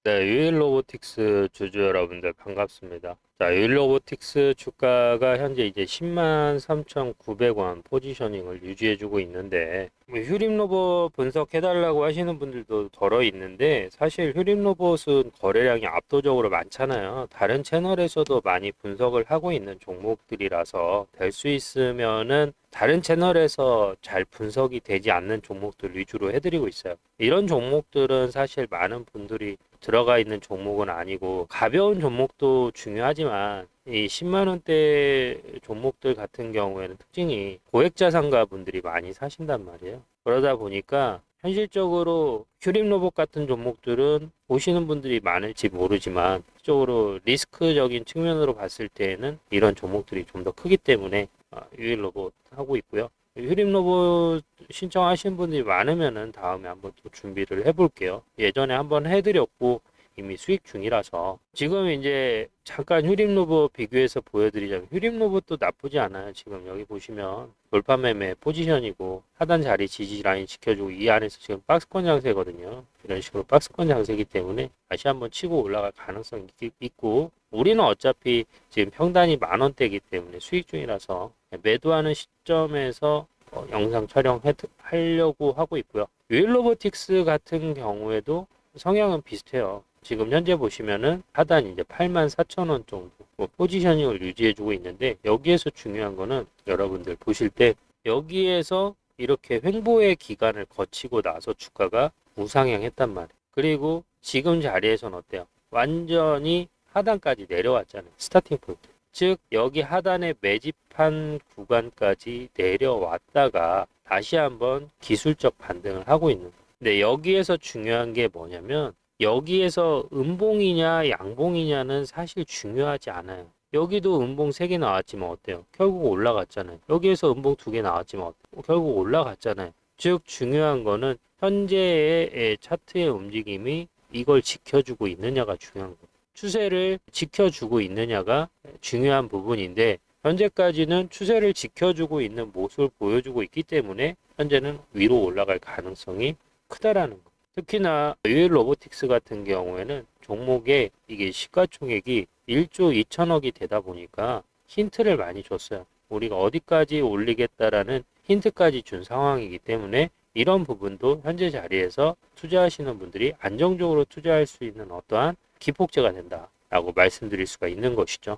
네, 유일로보틱스 주주 여러분들 반갑습니다. 자, 유일로보틱스 주가가 현재 이제 103,900원 포지셔닝을 유지해주고 있는데, 뭐 휴림로봇 분석해달라고 하시는 분들도 덜어 있는데, 사실 휴림로봇은 거래량이 압도적으로 많잖아요. 다른 채널에서도 많이 분석을 하고 있는 종목들이라서 될 수 있으면은 다른 채널에서 잘 분석이 되지 않는 종목들 위주로 해드리고 있어요. 이런 종목들은 사실 많은 분들이 들어가 있는 종목은 아니고 가벼운 종목도 중요하지만 이 10만 원대 종목들 같은 경우에는 특징이 고액자산가 분들이 많이 사신단 말이에요. 그러다 보니까 현실적으로 휴림로봇 같은 종목들은 보시는 분들이 많을지 모르지만 실적으로 리스크적인 측면으로 봤을 때에는 이런 종목들이 좀 더 크기 때문에 유일로봇 하고 있고요. 휴림로봇 신청하신 분들이 많으면은 다음에 한번 또 준비를 해볼게요. 예전에 한번 해드렸고 이미 수익 중이라서 지금 이제 잠깐 휴림로봇 비교해서 보여드리자면 휴림로봇도 나쁘지 않아요. 지금 여기 보시면 돌파매매 포지션이고 하단 자리 지지 라인 지켜주고 이 안에서 지금 박스권 장세거든요. 이런 식으로 박스권 장세이기 때문에 다시 한번 치고 올라갈 가능성이 있고 우리는 어차피 지금 평단이 10,000원대이기 때문에 수익 중이라서 매도하는 시점에서 영상 촬영하려고 하고 있고요. 유일로보틱스 같은 경우에도 성향은 비슷해요. 지금 현재 보시면은 하단 이제 84,000원 정도 포지셔닝을 유지해주고 있는데 여기에서 중요한 거는 여러분들 보실 때 여기에서 이렇게 횡보의 기간을 거치고 나서 주가가 우상향했단 말이에요. 그리고 지금 자리에서는 어때요? 완전히 하단까지 내려왔잖아요. 스타팅 포인트. 즉 여기 하단에 매집한 구간까지 내려왔다가 다시 한번 기술적 반등을 하고 있는 거예요. 근데 여기에서 중요한 게 뭐냐면 여기에서 음봉이냐 양봉이냐는 사실 중요하지 않아요. 여기도 음봉 3개 나왔지만 어때요? 결국 올라갔잖아요. 여기에서 음봉 2개 나왔지만 어때요? 결국 올라갔잖아요. 즉 중요한 거는 현재의 차트의 움직임이 이걸 지켜주고 있느냐가 중요한 거예요. 추세를 지켜주고 있느냐가 중요한 부분인데 현재까지는 추세를 지켜주고 있는 모습을 보여주고 있기 때문에 현재는 위로 올라갈 가능성이 크다라는 거. 특히나 유일 로보틱스 같은 경우에는 종목에 이게 시가총액이 1조 2천억이 되다 보니까 힌트를 많이 줬어요. 우리가 어디까지 올리겠다라는 힌트까지 준 상황이기 때문에 이런 부분도 현재 자리에서 투자하시는 분들이 안정적으로 투자할 수 있는 어떠한 기폭제가 된다라고 말씀드릴 수가 있는 것이죠.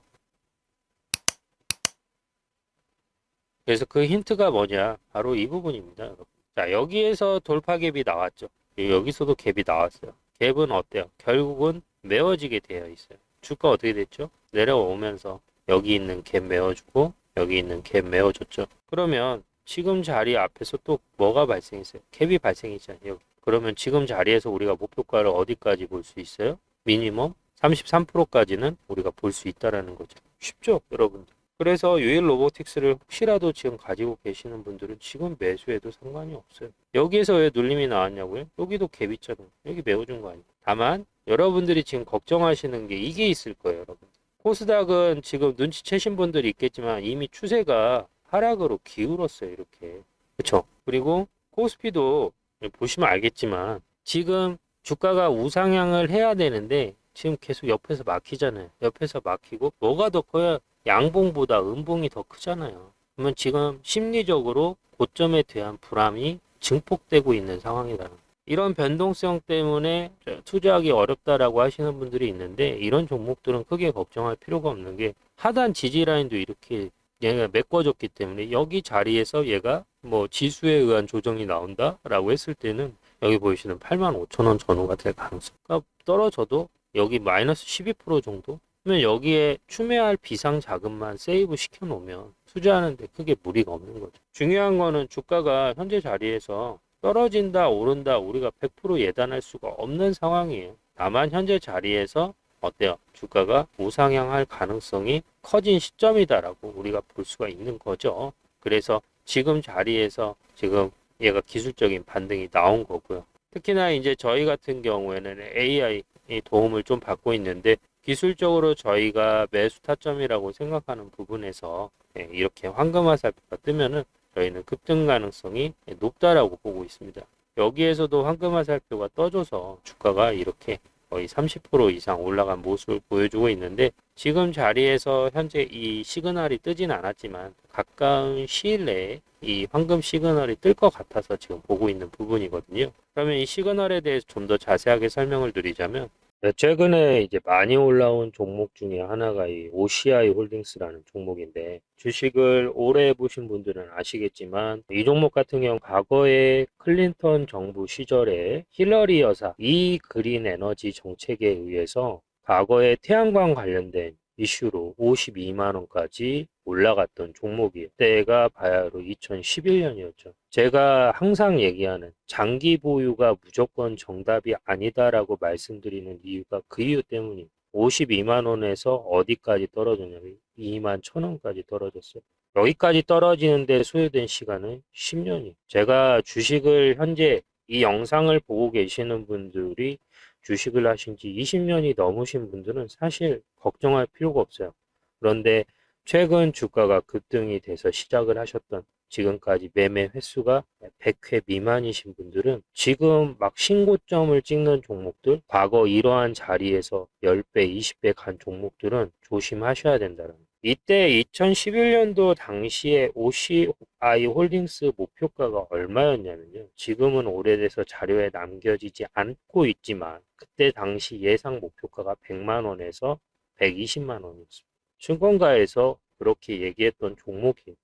그래서 그 힌트가 뭐냐? 바로 이 부분입니다, 여러분. 자, 여기에서 돌파갭이 나왔죠. 여기서도 갭이 나왔어요. 갭은 어때요? 결국은 메워지게 되어 있어요. 주가 어떻게 됐죠? 내려오면서 여기 있는 갭 메워주고 여기 있는 갭 메워줬죠. 그러면 지금 자리 앞에서 또 뭐가 발생했어요? 갭이 발생했잖아요. 여기. 그러면 지금 자리에서 우리가 목표가를 어디까지 볼 수 있어요? 미니멈 33%까지는 우리가 볼 수 있다라는 거죠. 쉽죠, 여러분들? 그래서 유일 로보틱스를 혹시라도 지금 가지고 계시는 분들은 지금 매수해도 상관이 없어요. 여기에서 왜 눌림이 나왔냐고요? 여기도 갭 있잖아요. 여기 메워준 거 아니에요. 다만 여러분들이 지금 걱정하시는 게 이게 있을 거예요, 여러분. 코스닥은 지금 눈치채신 분들이 있겠지만 이미 추세가 하락으로 기울었어요, 이렇게. 그렇죠? 그리고 코스피도 보시면 알겠지만 지금 주가가 우상향을 해야 되는데 지금 계속 옆에서 막히잖아요. 옆에서 막히고 뭐가 더 커요? 양봉보다 음봉이 더 크잖아요. 그러면 지금 심리적으로 고점에 대한 불안이 증폭되고 있는 상황이다. 이런 변동성 때문에 투자하기 어렵다라고 하시는 분들이 있는데 이런 종목들은 크게 걱정할 필요가 없는 게 하단 지지 라인도 이렇게 얘가 메꿔졌기 때문에 여기 자리에서 얘가 뭐 지수에 의한 조정이 나온다라고 했을 때는 여기 보이시는 85,000원 전후가 될 가능성가 떨어져도 여기 마이너스 12% 정도? 그러면 여기에 추매할 비상 자금만 세이브 시켜 놓으면 투자하는데 크게 무리가 없는 거죠. 중요한 거는 주가가 현재 자리에서 떨어진다 오른다 우리가 100% 예단할 수가 없는 상황이에요. 다만 현재 자리에서 어때요? 주가가 우상향할 가능성이 커진 시점이다라고 우리가 볼 수가 있는 거죠. 그래서 지금 자리에서 지금 얘가 기술적인 반등이 나온 거고요. 특히나 이제 저희 같은 경우에는 AI 도움을 좀 받고 있는데 기술적으로 저희가 매수 타점이라고 생각하는 부분에서 이렇게 황금 화살표가 뜨면은 저희는 급등 가능성이 높다라고 보고 있습니다. 여기에서도 황금 화살표가 떠줘서 주가가 이렇게 거의 30% 이상 올라간 모습을 보여주고 있는데 지금 자리에서 현재 이 시그널이 뜨진 않았지만 가까운 시일 내에 이 황금 시그널이 뜰 것 같아서 지금 보고 있는 부분이거든요. 그러면 이 시그널에 대해서 좀 더 자세하게 설명을 드리자면 최근에 이제 많이 올라온 종목 중에 하나가 이 OCI 홀딩스라는 종목인데 주식을 오래 보신 분들은 아시겠지만 이 종목 같은 경우 과거에 클린턴 정부 시절에 힐러리 여사 이 그린 에너지 정책에 의해서 과거에 태양광 관련된 이슈로 52만 원까지 올라갔던 종목이에요. 그때가 바야흐로 2011년이었죠. 제가 항상 얘기하는 장기 보유가 무조건 정답이 아니다라고 말씀드리는 이유가 그 이유 때문이에요. 52만 원에서 어디까지 떨어졌냐면 2만 1,000원까지 떨어졌어요. 여기까지 떨어지는데 소요된 시간은 10년이에요. 제가 주식을 현재 이 영상을 보고 계시는 분들이 주식을 하신 지 20년이 넘으신 분들은 사실 걱정할 필요가 없어요. 그런데 최근 주가가 급등이 돼서 시작을 하셨던 지금까지 매매 횟수가 100회 미만이신 분들은 지금 막 신고점을 찍는 종목들, 과거 이러한 자리에서 10배, 20배 간 종목들은 조심하셔야 된다는 거예요. 이때 2011년도 당시에 OCI 홀딩스 목표가가 얼마였냐면요. 지금은 오래돼서 자료에 남겨지지 않고 있지만 그때 당시 예상 목표가가 100만 원에서 120만 원이었습니다. 증권가에서 그렇게 얘기했던 종목이에요.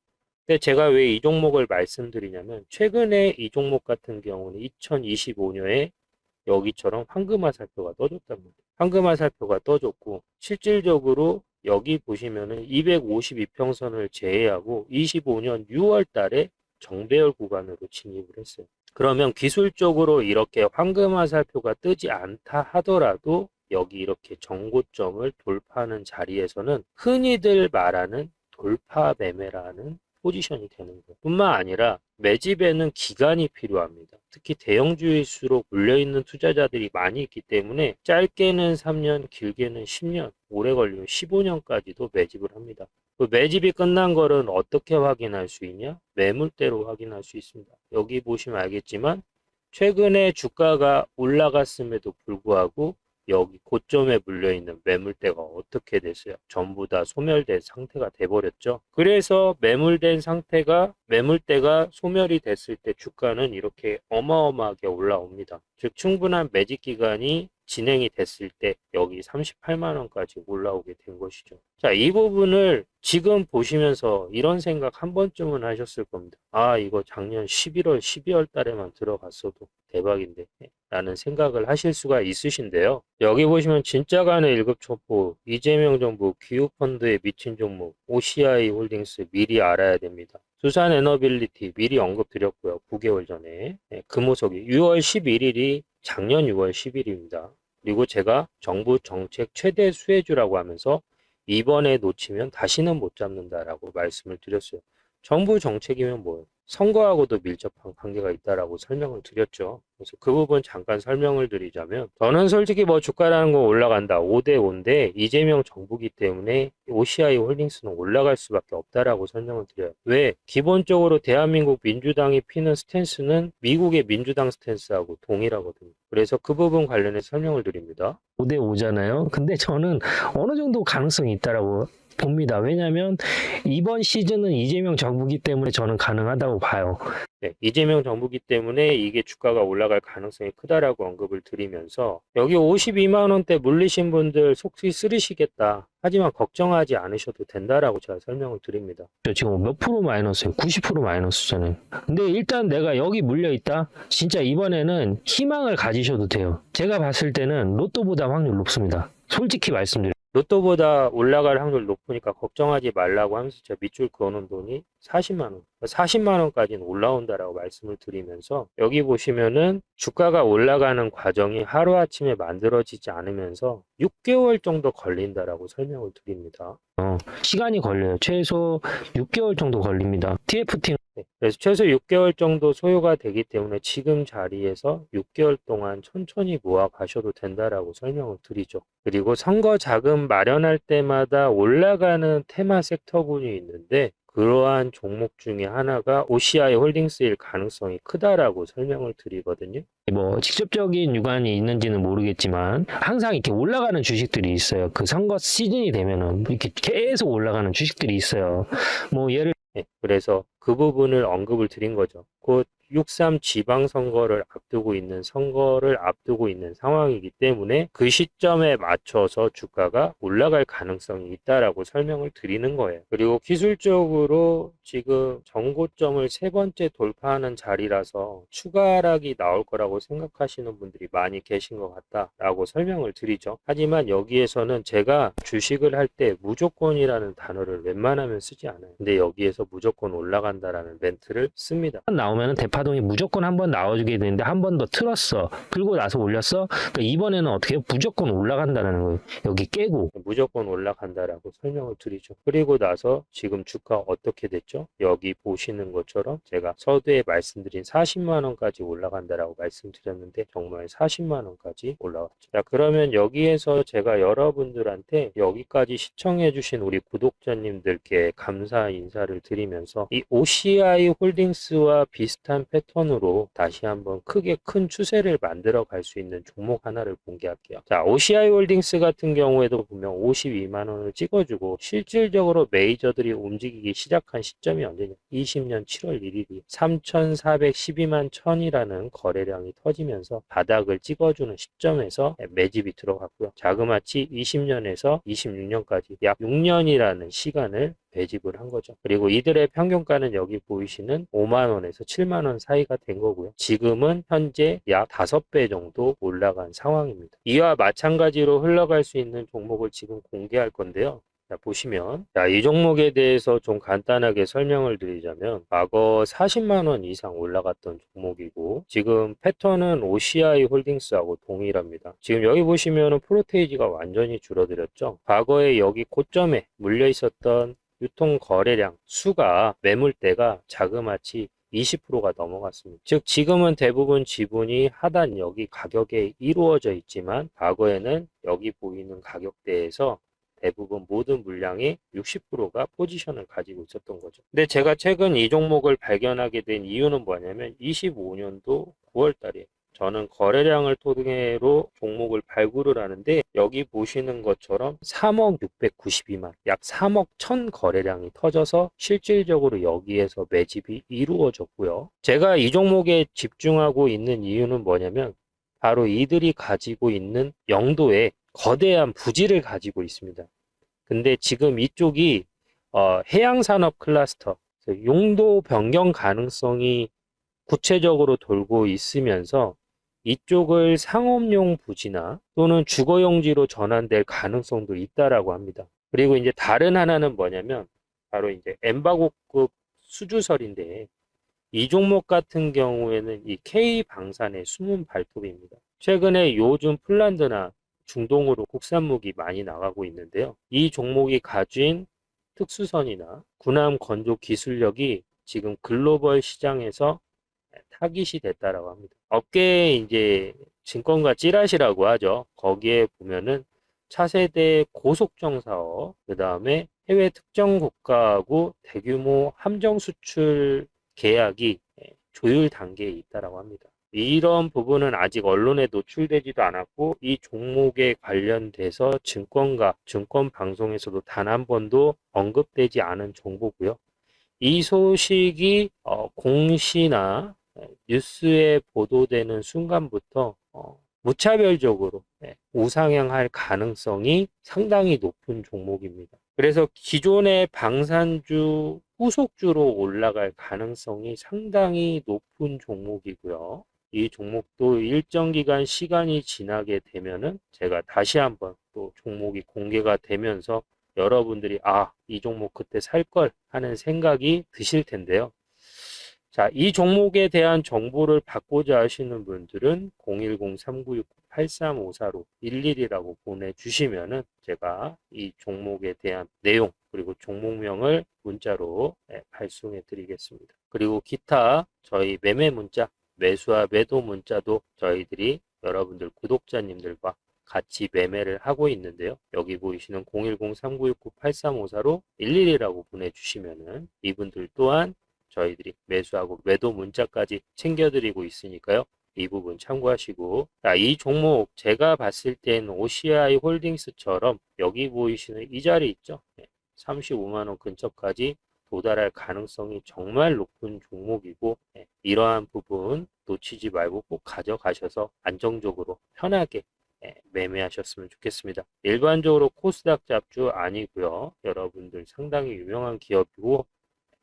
근데 제가 왜 이 종목을 말씀드리냐면 최근에 이 종목 같은 경우는 2025년에 여기처럼 황금화살표가 떠줬단 말이에요. 황금화살표가 떠줬고 실질적으로 여기 보시면은 252평선을 제외하고 25년 6월 달에 정배열 구간으로 진입을 했어요. 그러면 기술적으로 이렇게 황금화살표가 뜨지 않다 하더라도 여기 이렇게 정고점을 돌파하는 자리에서는 흔히들 말하는 돌파 매매라는 포지션이 되는 거예요. 뿐만 아니라 매집에는 기간이 필요합니다. 특히 대형주일수록 물려있는 투자자들이 많이 있기 때문에 짧게는 3년, 길게는 10년, 오래 걸리면 15년까지도 매집을 합니다. 그 매집이 끝난 거는 어떻게 확인할 수 있냐? 매물대로 확인할 수 있습니다. 여기 보시면 알겠지만 최근에 주가가 올라갔음에도 불구하고 여기 고점에 물려있는 매물대가 어떻게 됐어요? 전부 다 소멸된 상태가 돼버렸죠. 그래서 매물대가 소멸이 됐을 때 주가는 이렇게 어마어마하게 올라옵니다. 즉 충분한 매집 기간이 진행이 됐을 때 여기 38만 원까지 올라오게 된 것이죠. 자, 이 부분을 지금 보시면서 이런 생각 한 번쯤은 하셨을 겁니다. 아, 이거 작년 11월, 12월 달에만 들어갔어도 대박인데 라는 생각을 하실 수가 있으신데요. 여기 보시면 진짜 가는 1급 첩보, 이재명 정부 기후펀드에 미친 종목, OCI 홀딩스 미리 알아야 됩니다. 두산 에너빌리티 미리 언급드렸고요. 9개월 전에. 금호석이 6월 11일이 작년 6월 10일입니다. 그리고 제가 정부 정책 최대 수혜주라고 하면서 이번에 놓치면 다시는 못 잡는다라고 말씀을 드렸어요. 정부 정책이면 뭐예요? 선거하고도 밀접한 관계가 있다라고 설명을 드렸죠. 그래서 그 부분 잠깐 설명을 드리자면 저는 솔직히 뭐 주가라는 거 올라간다. 5대 5인데 이재명 정부기 때문에 OCI 홀딩스는 올라갈 수밖에 없다라고 설명을 드려요. 왜? 기본적으로 대한민국 민주당이 피는 스탠스는 미국의 민주당 스탠스하고 동일하거든요. 그래서 그 부분 관련해서 설명을 드립니다. 5대 5잖아요. 근데 저는 어느 정도 가능성이 있다라고 봅니다. 왜냐하면 이번 시즌은 이재명 정부기 때문에 저는 가능하다고 봐요. 네, 이재명 정부기 때문에 이게 주가가 올라갈 가능성이 크다라고 언급을 드리면서 여기 52만 원대 물리신 분들 속이 쓰리시겠다. 하지만 걱정하지 않으셔도 된다라고 제가 설명을 드립니다. 지금 몇 프로 마이너스예요? 90% 마이너스잖아요. 근데 일단 내가 여기 물려 있다. 진짜 이번에는 희망을 가지셔도 돼요. 제가 봤을 때는 로또보다 확률 높습니다. 솔직히 말씀드려요. 로또보다 올라갈 확률 높으니까 걱정하지 말라고 하면서 제가 밑줄 그어놓은 돈이 40만 원. 40만 원까지는 올라온다라고 말씀을 드리면서 여기 보시면은 주가가 올라가는 과정이 하루아침에 만들어지지 않으면서 6개월 정도 걸린다라고 설명을 드립니다. 시간이 걸려요. 최소 6개월 정도 걸립니다. TFT 네, 그래서 최소 6개월 정도 소요가 되기 때문에 지금 자리에서 6개월 동안 천천히 모아 가셔도 된다라고 설명을 드리죠. 그리고 선거 자금 마련할 때마다 올라가는 테마 섹터군이 있는데 그러한 종목 중에 하나가 OCI 홀딩스일 가능성이 크다라고 설명을 드리거든요. 뭐 직접적인 유관이 있는지는 모르겠지만 항상 이렇게 올라가는 주식들이 있어요. 그 선거 시즌이 되면은 이렇게 계속 올라가는 주식들이 있어요. 뭐 예를 그래서 그 부분을 언급을 드린 거죠. 곧 6.3 지방선거를 앞두고 있는 상황이기 때문에 그 시점에 맞춰서 주가가 올라갈 가능성이 있다라고 설명을 드리는 거예요. 그리고 기술적으로 지금 정고점을 세 번째 돌파하는 자리라서 추가 하락이 나올 거라고 생각하시는 분들이 많이 계신 것 같다라고 설명을 드리죠. 하지만 여기에서는 제가 주식을 할 때 무조건이라는 단어를 웬만하면 쓰지 않아요. 근데 여기에서 무조건 올라간다라는 멘트를 씁니다. 나오면은 대파동이 무조건 한번 나와주게 되는데 한 번 더 틀었어. 그리고 나서 올렸어. 그러니까 이번에는 어떻게 무조건 올라간다는 거예요. 여기 깨고. 무조건 올라간다라고 설명을 드리죠. 그리고 나서 지금 주가 어떻게 됐죠? 여기 보시는 것처럼 제가 서두에 말씀드린 40만 원까지 올라간다라고 말씀드렸는데 정말 40만 원까지 올라왔죠. 자, 그러면 여기에서 제가 여러분들한테 여기까지 시청해 주신 우리 구독자님들께 감사 인사를 드리면서 이 OCI 홀딩스와 비슷한 패턴으로 다시 한번 크게 큰 추세를 만들어 갈 수 있는 종목 하나를 공개할게요. 자, OCI 홀딩스 같은 경우에도 보면 52만 원을 찍어주고 실질적으로 메이저들이 움직이기 시작한 시점이 언제냐? 20년 7월 1일이 3,412만 천이라는 거래량이 터지면서 바닥을 찍어주는 시점에서 매집이 들어갔고요. 자그마치 20년에서 26년까지 약 6년이라는 시간을 매집을 한 거죠. 그리고 이들의 평균가는 여기 보이시는 5만 원에서 7만 원 사이가 된 거고요. 지금은 현재 약 5배 정도 올라간 상황입니다. 이와 마찬가지로 흘러갈 수 있는 종목을 지금 공개할 건데요. 자, 보시면 이 종목에 대해서 좀 간단하게 설명을 드리자면 과거 40만 원 이상 올라갔던 종목이고 지금 패턴은 OCI 홀딩스하고 동일합니다. 지금 여기 보시면 프로테이지가 완전히 줄어들었죠. 과거에 여기 고점에 물려 있었던 유통 거래량 수가 매물대가 자그마치 20%가 넘어갔습니다. 즉 지금은 대부분 지분이 하단 여기 가격에 이루어져 있지만 과거에는 여기 보이는 가격대에서 대부분 모든 물량의 60%가 포지션을 가지고 있었던 거죠. 근데 제가 최근 이 종목을 발견하게 된 이유는 뭐냐면 25년도 9월 달에 저는 거래량을 토대로 종목을 발굴을 하는데 여기 보시는 것처럼 3억 692만 약 3억 1000 거래량이 터져서 실질적으로 여기에서 매집이 이루어졌고요. 제가 이 종목에 집중하고 있는 이유는 뭐냐면 바로 이들이 가지고 있는 영도에 거대한 부지를 가지고 있습니다. 근데 지금 이쪽이 해양산업 클러스터 용도 변경 가능성이 구체적으로 돌고 있으면서 이쪽을 상업용 부지나 또는 주거용지로 전환될 가능성도 있다라고 합니다. 그리고 이제 다른 하나는 뭐냐면 바로 이제 엠바고급 수주설인데 이 종목 같은 경우에는 이 K방산의 숨은 발톱입니다. 최근에 요즘 폴란드나 중동으로 국산무기 많이 나가고 있는데요. 이 종목이 가진 특수선이나 군함 건조 기술력이 지금 글로벌 시장에서 타깃이 됐다라고 합니다. 업계에 이제 증권가 찌라시라고 하죠. 거기에 보면은 차세대 고속정 사업, 그 다음에 해외 특정 국가하고 대규모 함정 수출 계약이 조율 단계에 있다라고 합니다. 이런 부분은 아직 언론에 노출되지도 않았고 이 종목에 관련돼서 증권가, 증권 방송에서도 단 한 번도 언급되지 않은 정보고요. 이 소식이 공시나 뉴스에 보도되는 순간부터 무차별적으로 우상향할 가능성이 상당히 높은 종목입니다. 그래서 기존의 방산주 후속주로 올라갈 가능성이 상당히 높은 종목이고요. 이 종목도 일정 기간 시간이 지나게 되면은 제가 다시 한번 또 종목이 공개가 되면서 여러분들이 이 종목 그때 살 걸 하는 생각이 드실 텐데요. 자, 이 종목에 대한 정보를 받고자 하시는 분들은 010-3969-8354로 11이라고 보내주시면은 제가 이 종목에 대한 내용 그리고 종목명을 문자로 발송해 드리겠습니다. 그리고 기타 저희 매매 문자, 매수와 매도 문자도 저희들이 여러분들 구독자님들과 같이 매매를 하고 있는데요. 여기 보이시는 010-3969-8354로 11이라고 보내주시면은 이분들 또한 저희들이 매수하고 매도 문자까지 챙겨드리고 있으니까요. 이 부분 참고하시고, 자, 이 종목 제가 봤을 땐 OCI 홀딩스처럼 여기 보이시는 이 자리 있죠? 35만 원 근처까지 도달할 가능성이 정말 높은 종목이고, 이러한 부분 놓치지 말고 꼭 가져가셔서 안정적으로 편하게 매매하셨으면 좋겠습니다. 일반적으로 코스닥 잡주 아니고요. 여러분들 상당히 유명한 기업이고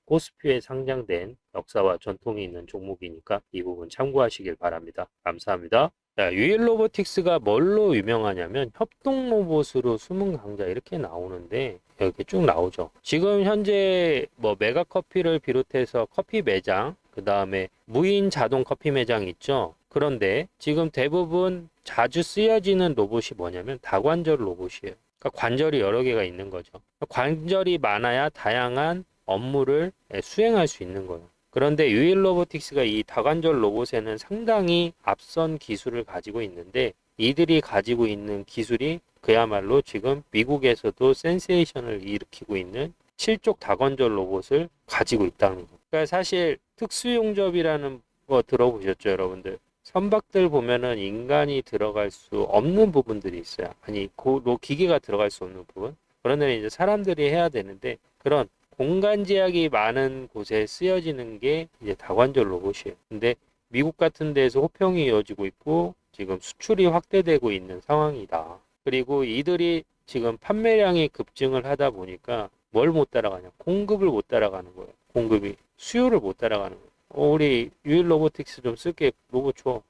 코스피에 상장된 역사와 전통이 있는 종목이니까 이 부분 참고하시길 바랍니다. 감사합니다. 자, 유일로보틱스가 뭘로 유명하냐면 협동로봇으로 숨은 강자 이렇게 나오는데 이렇게 쭉 나오죠. 지금 현재 뭐 메가커피를 비롯해서 커피 매장, 그 다음에 무인 자동 커피 매장 있죠. 그런데 지금 대부분 자주 쓰여지는 로봇이 뭐냐면 다관절 로봇이에요. 그러니까 관절이 여러 개가 있는 거죠. 관절이 많아야 다양한 업무를 수행할 수 있는 거예요. 그런데 유일로보틱스가 이 다관절 로봇에는 상당히 앞선 기술을 가지고 있는데 이들이 가지고 있는 기술이 그야말로 지금 미국에서도 센세이션을 일으키고 있는 실족 다관절 로봇을 가지고 있다는 거예요. 그러니까 사실 특수용접이라는 거 들어보셨죠, 여러분들? 선박들 보면은 인간이 들어갈 수 없는 부분들이 있어요. 아니, 기계가 들어갈 수 없는 부분. 그런데 이제 사람들이 해야 되는데 그런 공간 제약이 많은 곳에 쓰여지는 게 이제 다관절 로봇이에요. 근데 미국 같은 데에서 호평이 이어지고 있고 지금 수출이 확대되고 있는 상황이다. 그리고 이들이 지금 판매량이 급증을 하다 보니까 뭘 못 따라가냐? 공급을 못 따라가는 거예요. 공급이 수요를 못 따라가는 거예요. 우리 유일 로보틱스 좀 쓸게, 로봇 줘.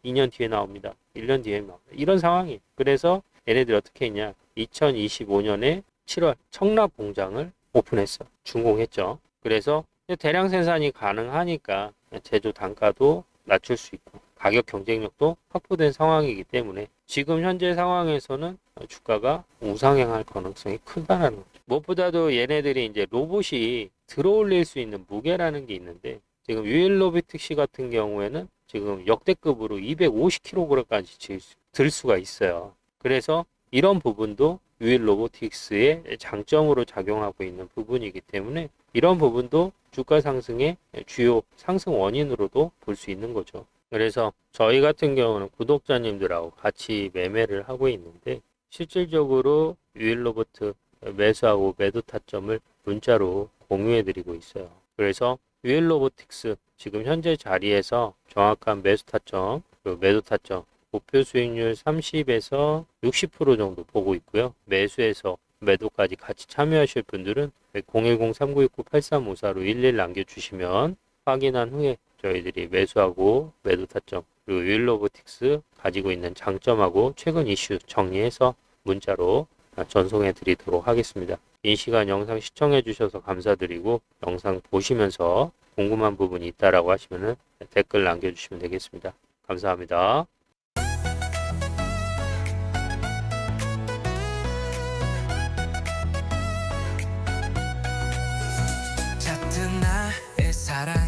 2년 뒤에 나옵니다. 1년 뒤에 나옵니다. 이런 상황이에요. 그래서 얘네들이 어떻게 했냐? 2025년에 7월 청라 공장을 오픈했어. 준공했죠. 그래서 대량 생산이 가능하니까 제조 단가도 낮출 수 있고 가격 경쟁력도 확보된 상황이기 때문에 지금 현재 상황에서는 주가가 우상향할 가능성이 크다라는 거죠. 무엇보다도 얘네들이 이제 로봇이 들어올릴 수 있는 무게라는 게 있는데 지금 유일로보틱스 같은 경우에는 지금 역대급으로 250kg까지 들 수가 있어요. 그래서 이런 부분도 유일로보틱스의 장점으로 작용하고 있는 부분이기 때문에 이런 부분도 주가 상승의 주요 상승 원인으로도 볼 수 있는 거죠. 그래서 저희 같은 경우는 구독자님들하고 같이 매매를 하고 있는데 실질적으로 유일로보트 매수하고 매도 타점을 문자로 공유해 드리고 있어요. 그래서 유일로보틱스 지금 현재 자리에서 정확한 매수 타점, 매도 타점 목표 수익률 30에서 60% 정도 보고 있고요. 매수해서 매도까지 같이 참여하실 분들은 010-3969-8354로 11 남겨주시면 확인한 후에 저희들이 매수하고 매도 타점 그리고 유일로보틱스 가지고 있는 장점하고 최근 이슈 정리해서 문자로 전송해 드리도록 하겠습니다. 긴 시간 영상 시청해 주셔서 감사드리고 영상 보시면서 궁금한 부분이 있다라고 하시면 댓글 남겨주시면 되겠습니다. 감사합니다. 짙은 나의 사랑